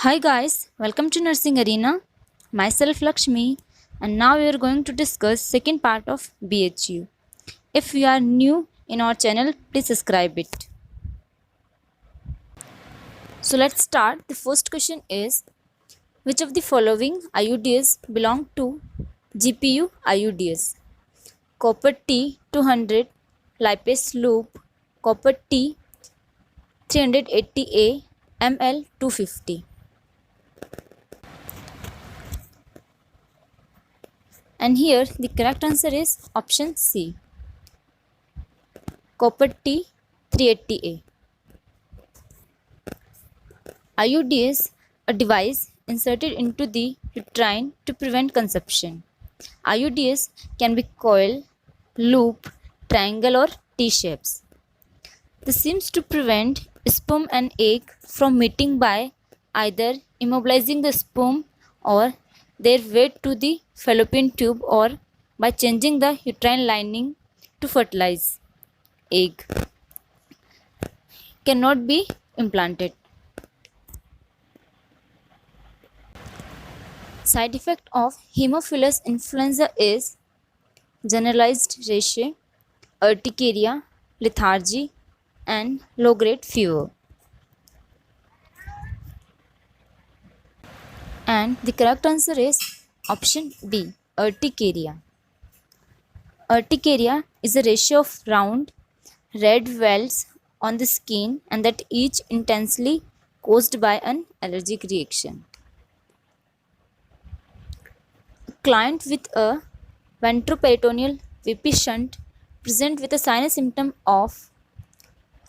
Hi guys, welcome to Nursing Arena. Myself Lakshmi, and now we are going to discuss second part of BHU. If you are new in our channel, please subscribe it. So let's start. The first question is, which of the following IUDs belong to GPU IUDs? Copper T 200 lipase loop, copper T 380A ML 250. And here the correct answer is option C, copper T 380A. IUD is a device inserted into the uterine to prevent conception. IUDs can be coil, loop, triangle or T-shapes. This seems to prevent sperm and egg from meeting by either immobilizing the sperm or their weight to the fallopian tube or by changing the uterine lining to fertilize egg. Cannot be implanted. Side effect of Haemophilus influenza is generalized rash, urticaria, lethargy, and low-grade fever. And the correct answer is option B, urticaria. Urticaria is a ratio of round, red welts on the skin and that each intensely caused by an allergic reaction. A client with a ventroperitoneal VP shunt present with a sinus symptom of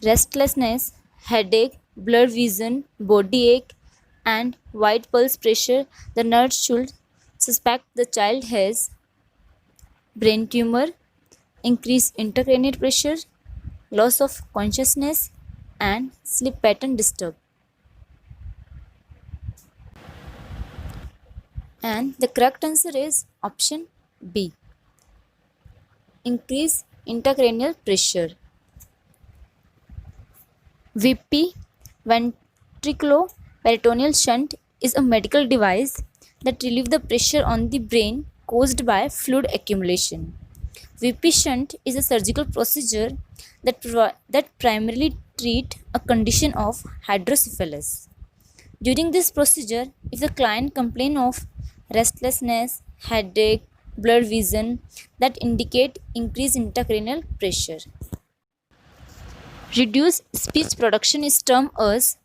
restlessness, headache, blurred vision, body ache, and wide pulse pressure. The nurse should suspect the child has brain tumor, increased intracranial pressure, loss of consciousness, and sleep pattern disturbed. And the correct answer is option B, increase intracranial pressure. VP ventriculoperitoneal shunt is a medical device that relieves the pressure on the brain caused by fluid accumulation. VP shunt is a surgical procedure that primarily treats a condition of hydrocephalus. During this procedure, if the client complains of restlessness, headache, blurred vision, that indicate increased intracranial pressure. Reduced speech production is termed as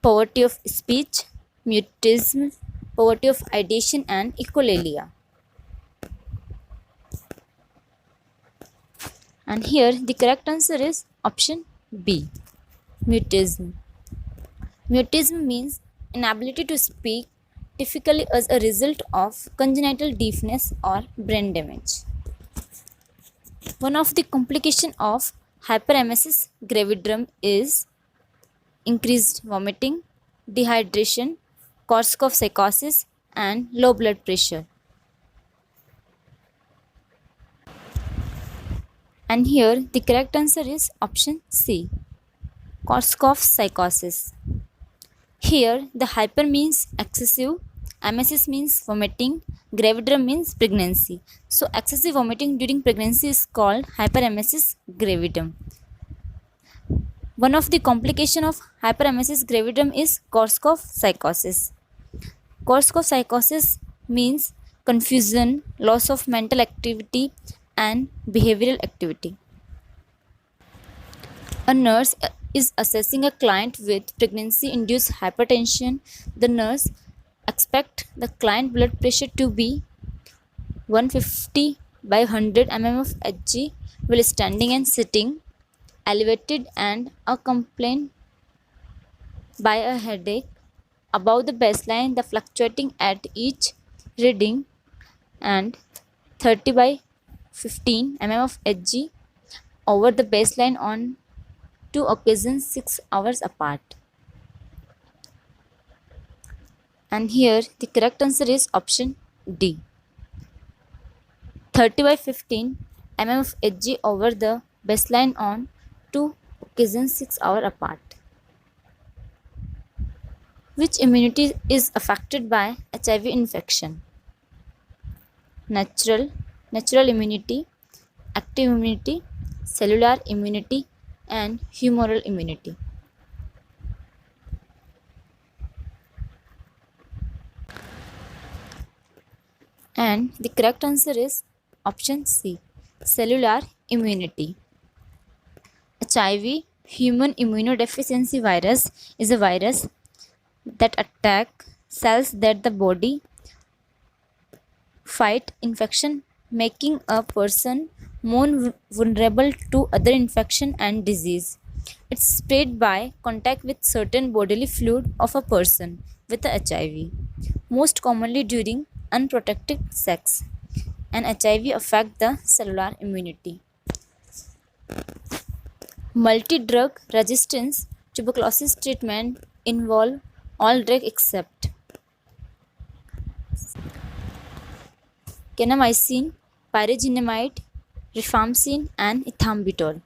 poverty of speech, mutism, poverty of ideation, and echolalia. And here the correct answer is option B, mutism. Mutism means inability to speak, typically as a result of congenital deafness or brain damage. One of the complications of hyperemesis gravidarum is increased vomiting, dehydration, Korsakoff psychosis, and low blood pressure. And here the correct answer is option C, Korsakoff psychosis. Here the hyper means excessive, emesis means vomiting, gravidarum means pregnancy. So excessive vomiting during pregnancy is called hyperemesis gravidarum. One of the complications of hyperemesis gravidarum is Korsakoff psychosis. Korsakoff psychosis means confusion, loss of mental activity, and behavioral activity. A nurse is assessing a client with pregnancy-induced hypertension. The nurse expects the client blood pressure to be 150 by 100 mm of Hg while standing and sitting, elevated and accompanied by a headache. Above the baseline, the fluctuating at each reading, and 30 by 15 mm of Hg over the baseline on 2 occasions 6 hours apart. And here the correct answer is option D, 30 by 15 mm of Hg over the baseline on 2 occasions 6 hours apart. Which immunity is affected by HIV infection? Natural, natural immunity, active immunity, cellular immunity, and humoral immunity. And the correct answer is option C, cellular immunity. HIV, human immunodeficiency virus, is a virus that attack cells that the body fight infection, making a person more vulnerable to other infection and disease. It's spread by contact with certain bodily fluid of a person with HIV, most commonly during unprotected sex. And HIV affect the cellular immunity. Multi-drug resistance tuberculosis treatment involve all drugs except kanamycin, pyrazinamide, rifampicin, and ethambutol.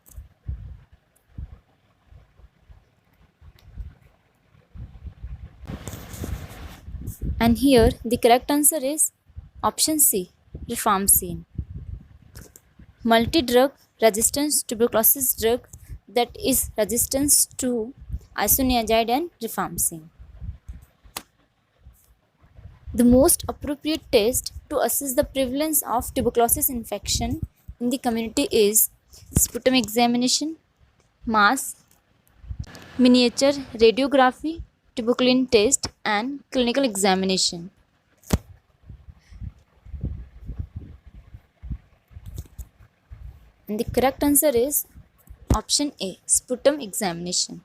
And here the correct answer is option C, rifampicin. Multi-drug resistance tuberculosis drug that is resistance to isoniazid and rifampicin. The most appropriate test to assess the prevalence of tuberculosis infection in the community is sputum examination, mass, miniature radiography, tuberculin test, and clinical examination. And the correct answer is option A, sputum examination.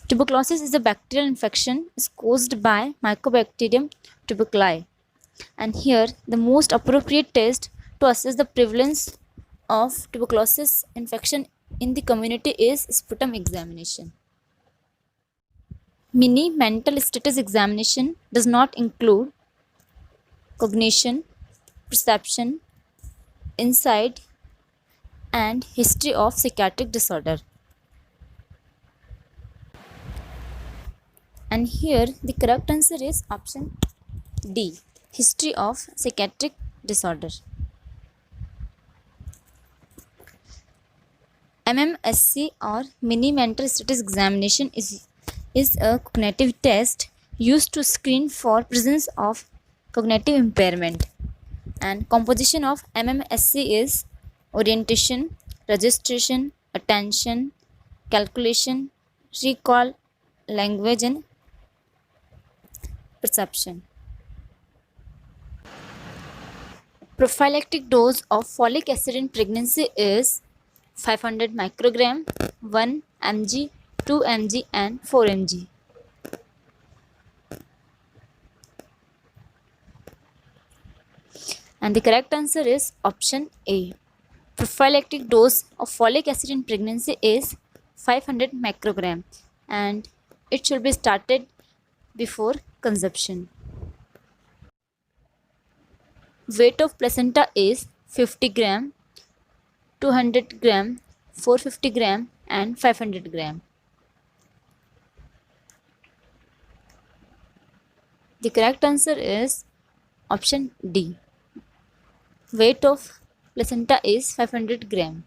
Tuberculosis is a bacterial infection is caused by Mycobacterium tuberculi. And here the most appropriate test to assess the prevalence of tuberculosis infection in the community is sputum examination. Mini mental status examination does not include cognition, perception, insight, and history of psychiatric disorder. And here the correct answer is option D, history of psychiatric disorder. MMSC or mini mental status examination is a cognitive test used to screen for presence of cognitive impairment. And composition of MMSC is orientation, registration, attention, calculation, recall, language, and perception. Prophylactic dose of folic acid in pregnancy is 500 microgram, 1 mg, 2 mg, and 4 mg. And the correct answer is option A. Prophylactic dose of folic acid in pregnancy is 500 microgram and it should be started before conception. Weight of placenta is 50 gram, 200 gram, 450 gram, and 500 gram. The correct answer is option D. Weight of placenta is 500 gram.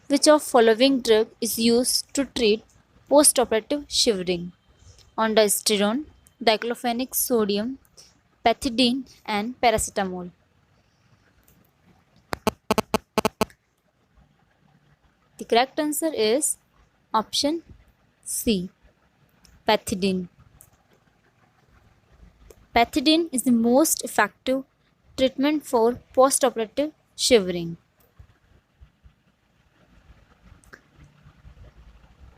Which of following drug is used to treat postoperative shivering? Ondansetron, diclofenac sodium, pethidine, and paracetamol. The correct answer is option C, pethidine. Pethidine is the most effective treatment for postoperative shivering.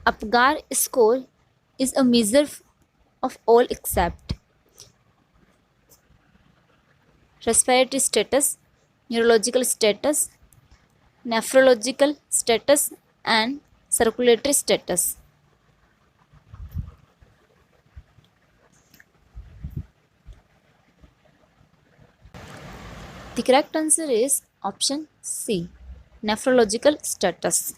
Apgar score is a measure of all except respiratory status, neurological status, nephrological status, and circulatory status. The correct answer is option C, nephrological status.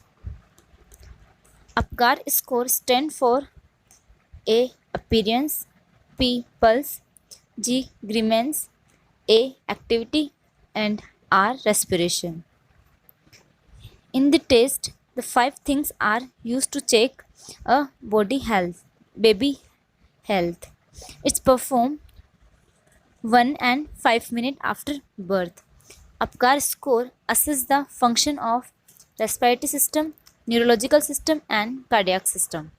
APGAR score stand for A. Appearance, P. Pulse, G. Grimace, A. Activity, and R. Respiration. In the test, the 5 things are used to check a baby health. It's performed 1 and 5 minutes after birth. APGAR score assesses the function of respiratory system, neurological system, and cardiac system.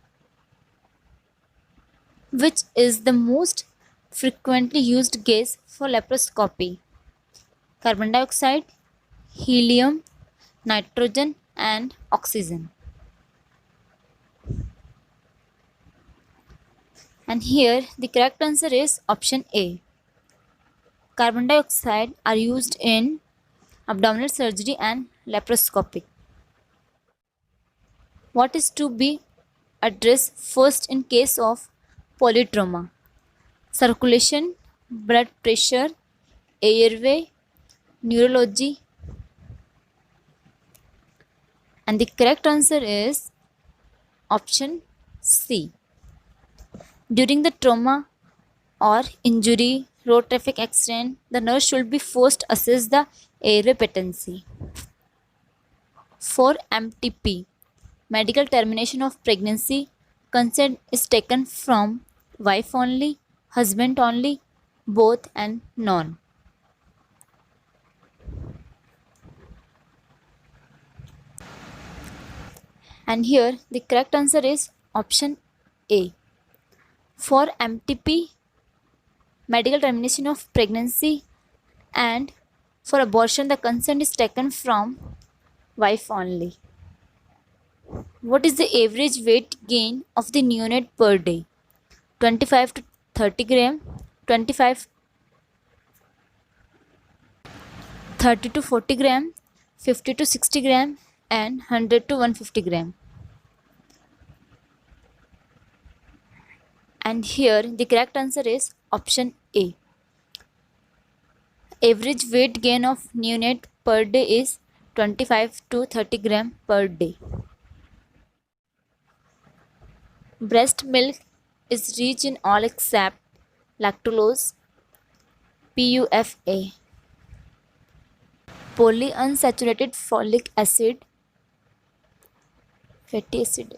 Which is the most frequently used gas for laparoscopy? Carbon dioxide, helium, nitrogen, and oxygen. And here the correct answer is option A. Carbon dioxide are used in abdominal surgery and laparoscopy. What is to be addressed first in case of polytrauma? Circulation, blood pressure, airway, neurology. And the correct answer is option C. During the trauma or injury, road traffic accident, the nurse should be first assess the airway patency. For MTP, medical termination of pregnancy, consent is taken from wife only, husband only, both, and none. And here the correct answer is option A. For MTP, medical termination of pregnancy, and for abortion the consent is taken from wife only. What is the average weight gain of the neonate per day? 25 to 30 gram, 25 30 to 40 gram, 50 to 60 gram, and 100 to 150 gram. And here the correct answer is option A. Average weight gain of neonate per day is 25 to 30 gram per day. Breast milk is rich in all except lactulose, PUFA, polyunsaturated folic acid, fatty acid.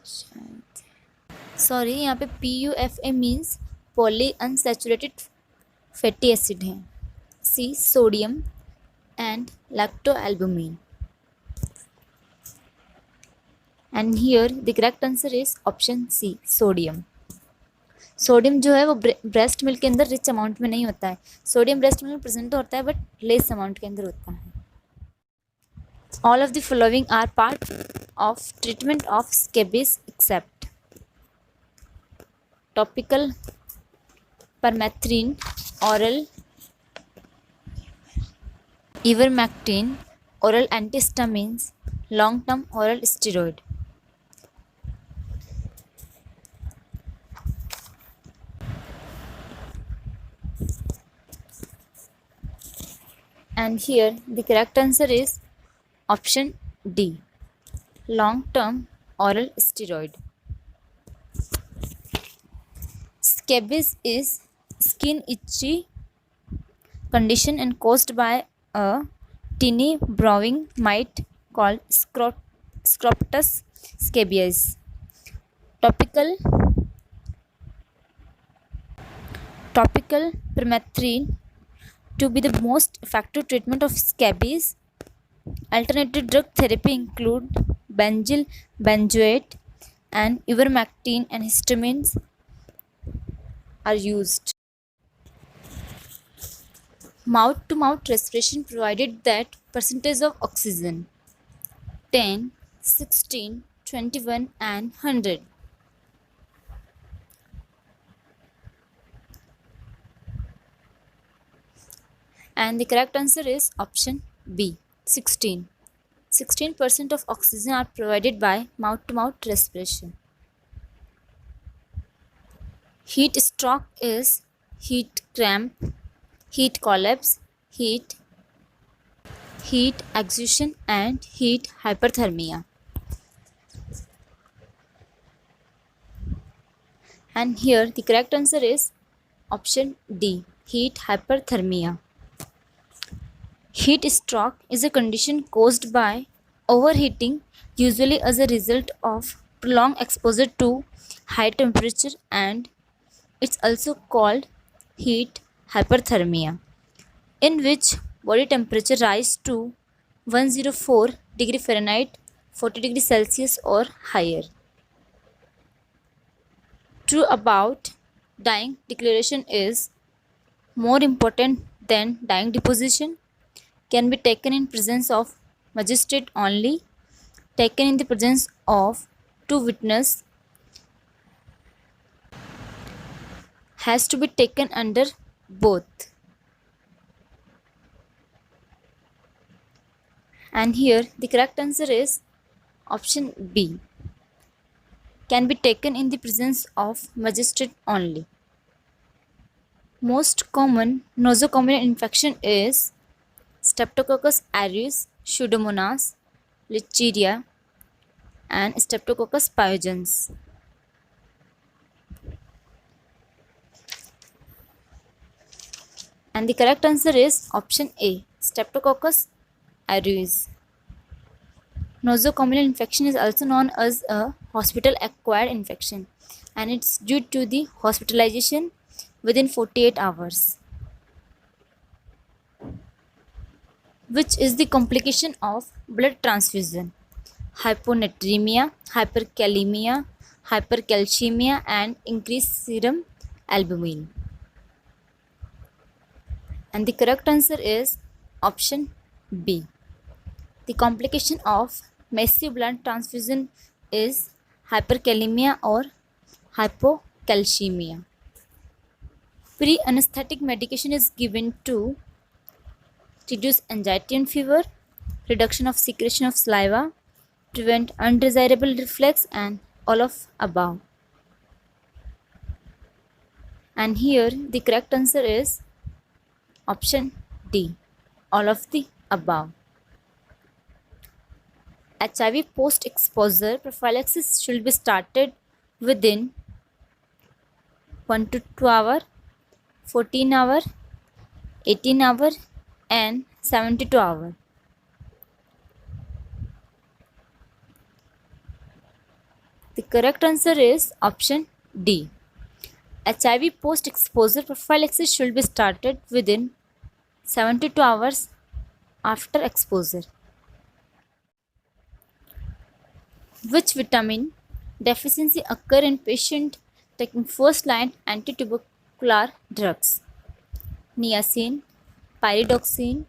Sorry यहाँ पे PUFA means polyunsaturated fatty acid है. C. Sodium and lactoalbumin. And here the correct answer is option C. Sodium. Sodium जो है वो breast milk के अंदर rich amount में नहीं होता है. सोडियम ब्रेस्ट मिल्क में प्रेजेंट तो होता है बट लेस अमाउंट के अंदर होता है. All of the following are part of treatment of scabies except topical permethrin, oral ivermectin, oral antihistamines, long-term oral steroid. And here the correct answer is option D. Long-term oral steroid. Scabies is skin itchy condition and caused by a tiny browning mite called Scrotus scabies. Topical permethrin to be the most effective treatment of scabies. Alternative drug therapy include benzyl benzoate and ivermectin and histamines are used. Mouth to mouth respiration provided that percentage of oxygen 10, 16, 21 and 100. And the correct answer is option B. 16. 16% of oxygen are provided by mouth to mouth respiration. Heat stroke is heat cramp, heat collapse, heat exhaustion and heat hyperthermia. And here the correct answer is option D, heat hyperthermia. Heat stroke is a condition caused by overheating, usually as a result of prolonged exposure to high temperature, and it's also called heat hyperthermia, in which body temperature rises to 104 degree Fahrenheit, 40 degrees Celsius or higher. True about dyeing declaration is more important than dyeing deposition, can be taken in presence of magistrate only, taken in the presence of two witnesses, has to be taken under both. And here the correct answer is option B, can be taken in the presence of magistrate only. Most common nosocomial infection is Streptococcus aureus, Pseudomonas, Listeria, and Streptococcus pyogenes. And the correct answer is option A, Streptococcus aureus. Nosocomial infection is also known as a hospital-acquired infection, and it's due to the hospitalization within 48 hours. Which is the complication of blood transfusion? Hyponatremia, hyperkalemia, hypercalcemia, and increased serum albumin. And the correct answer is option B. The complication of massive blood transfusion is hyperkalemia or hypocalcemia. Pre-anesthetic medication is given to reduce anxiety and fever, reduction of secretion of saliva, prevent undesirable reflex, and all of above. And here the correct answer is option D, all of the above. HIV post-exposure prophylaxis should be started within 1 to 2 hours, 14 hours, 18 hours, and 72 hours. The correct answer is option D. HIV post-exposure prophylaxis should be started within 72 hours after exposure. Which vitamin deficiency occur in patient taking first-line antitubercular drugs? Niacin, pyridoxine,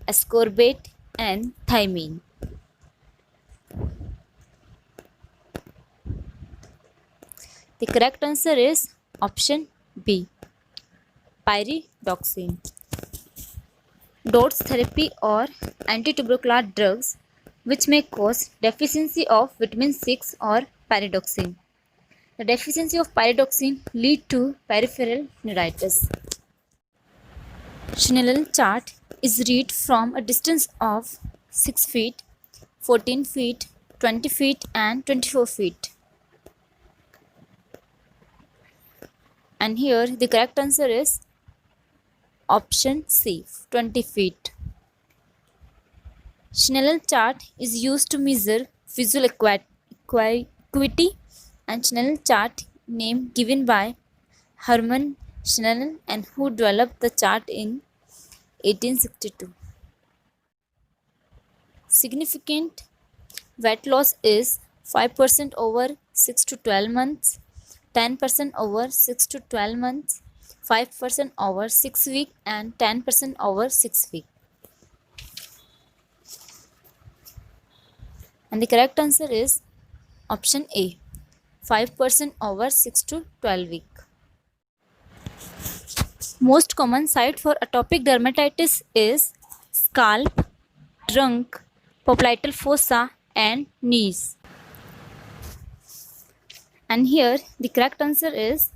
ascorbate, and thymine. The correct answer is option B, pyridoxine. DOTS therapy or antitubercular drugs which may cause deficiency of vitamin 6 or pyridoxine. The deficiency of pyridoxine lead to peripheral neuritis. Schnellen chart is read from a distance of 6 feet, 14 feet, 20 feet, and 24 feet. And here the correct answer is option C, 20 feet. Schnellen chart is used to measure visual acuity, and Schnellen chart name given by Hermann Schnellen, and who developed the chart in 1862. Significant weight loss is 5% over 6 to 12 months, 10% over 6 to 12 months, 5% over 6 weeks, and 10% over 6 weeks. And the correct answer is option A, 5% over 6 to 12 weeks. Most common site for atopic dermatitis is scalp, trunk, popliteal fossa, and knees. And here the correct answer is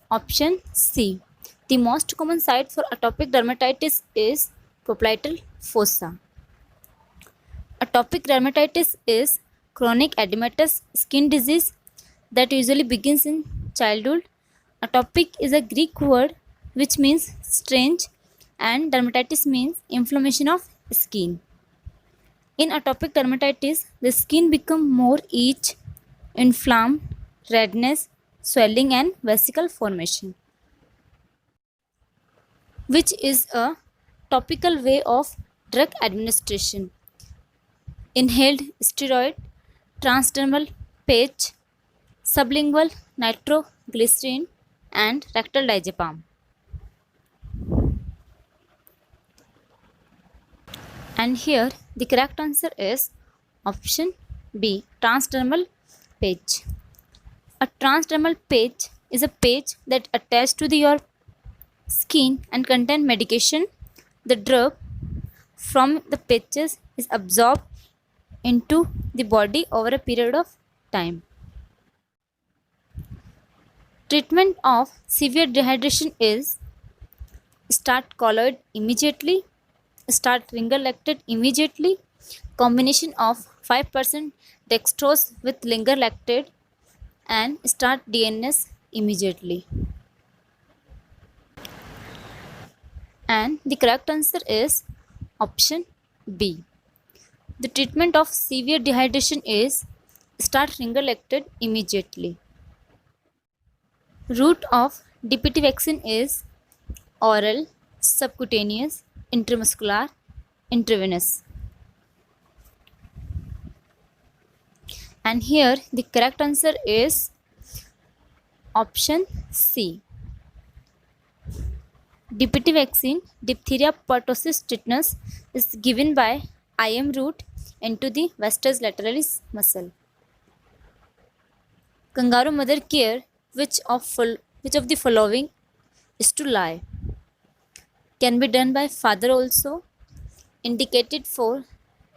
option C. The most common site for atopic dermatitis is popliteal fossa. Atopic dermatitis is chronic edematous skin disease that usually begins in childhood. Atopic is a Greek word which means strange, and dermatitis means inflammation of skin. In atopic dermatitis, the skin becomes more itch, inflamed, redness, swelling, and vesicle formation, which is a topical way of drug administration. Inhaled steroid, transdermal patch, sublingual nitroglycerin, and rectal diazepam. And here the correct answer is option B, transdermal patch. A transdermal patch is a patch that attaches to your skin and contain medication. The drug from the patches is absorbed into the body over a period of time. Treatment of severe dehydration is start colloid immediately, start ringer lactate immediately, combination of 5% dextrose with linger lactate, and start DNS immediately. And the correct answer is option B. The treatment of severe dehydration is start ringer lactate immediately. Route of DPT vaccine is oral, subcutaneous, intramuscular, intravenous. And here the correct answer is option C. DPT vaccine, diphtheria, pertussis, tetanus, is given by IM route into the vastus lateralis muscle. Kangaroo mother care, which of the following is to lie? Can be done by father also. Indicated for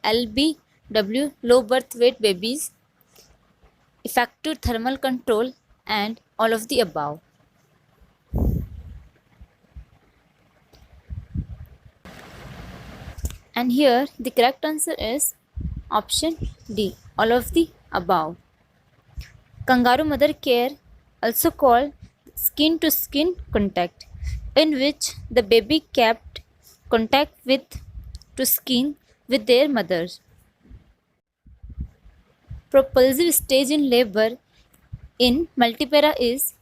LBW, low birth weight babies. Effective thermal control, and all of the above. And here the correct answer is option D, all of the above. Kangaroo mother care, also called skin to skin contact, in which the baby kept contact with to skin with their mothers. Propulsive stage in labor in multipara is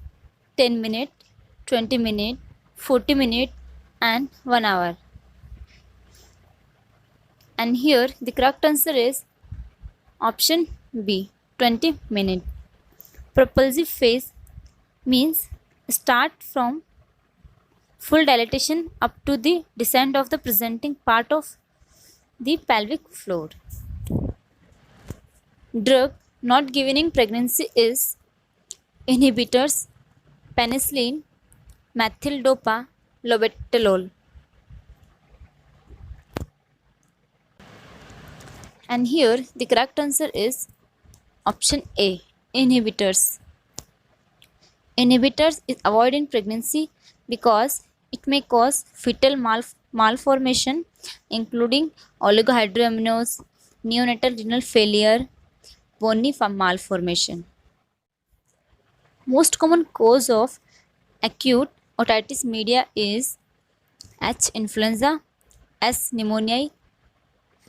10 minutes, 20 minutes, 40 minutes, and 1 hour. And here the correct answer is option B, 20 minutes. Propulsive phase means start from full dilatation up to the descent of the presenting part of the pelvic floor. Drug not given in pregnancy is inhibitors, penicillin, methyl dopa, labetalol. And here the correct answer is option A, inhibitors. Inhibitors is avoided in pregnancy because it may cause fetal malformation, including oligohydramnios, neonatal renal failure, bony malformation. Most common cause of acute otitis media is H. influenza, S. pneumoniae,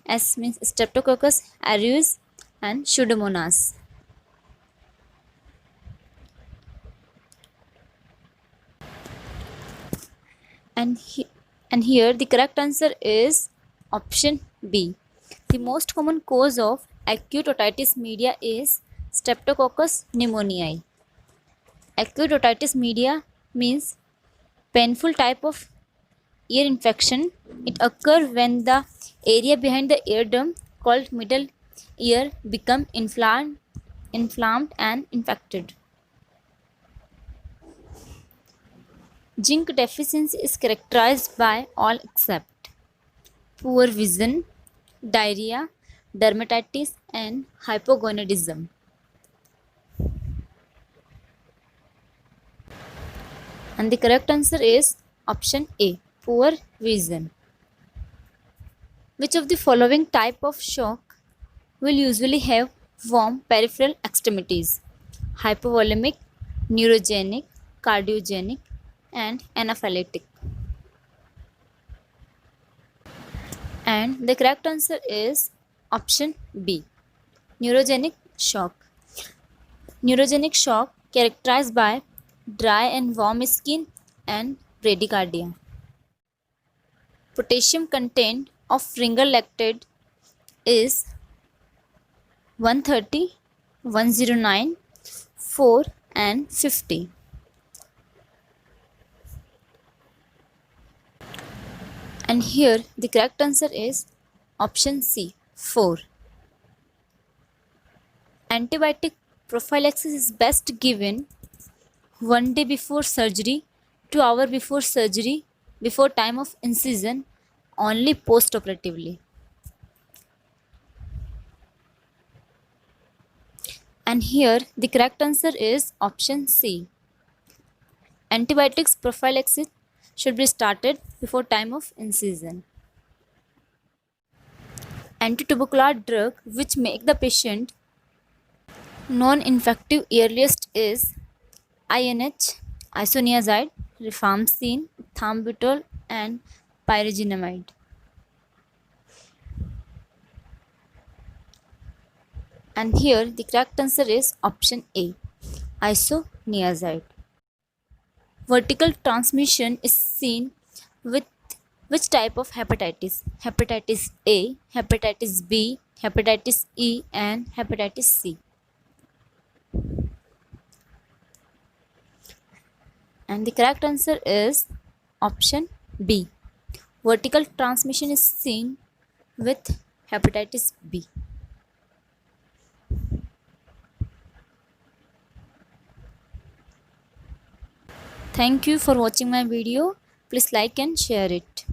S means Streptococcus aureus, and Pseudomonas. And here the correct answer is option B. The most common cause of acute otitis media is Streptococcus pneumoniae. Acute otitis media means painful type of ear infection. It occurs when the area behind the eardrum called middle ear become inflamed and infected. Zinc deficiency is characterized by all except poor vision, diarrhea, dermatitis, and hypogonadism. And the correct answer is option A, poor vision. Which of the following type of shock will usually have warm peripheral extremities? Hypovolemic, neurogenic, cardiogenic, and anaphylactic. And the correct answer is option B, neurogenic shock. Neurogenic shock characterized by dry and warm skin and bradycardia. Potassium content of ringer lactate is 130, 109, 4 and 50. And here the correct answer is option C, 4. Antibiotic prophylaxis is best given 1 day before surgery, 2 hours before surgery, before time of incision, only post-operatively. And here the correct answer is option C. Antibiotics prophylaxis should be started before time of incision. Antitubercular drug which make the patient non-infective earliest is INH, isoniazid, rifampicin, ethambutol and pyrazinamide. And here the correct answer is option A, isoniazid. Vertical transmission is seen with which type of hepatitis? Hepatitis A, hepatitis B, hepatitis E and hepatitis C. And the correct answer is option B. Vertical transmission is seen with hepatitis B. Thank you for watching my video. Please like and share it.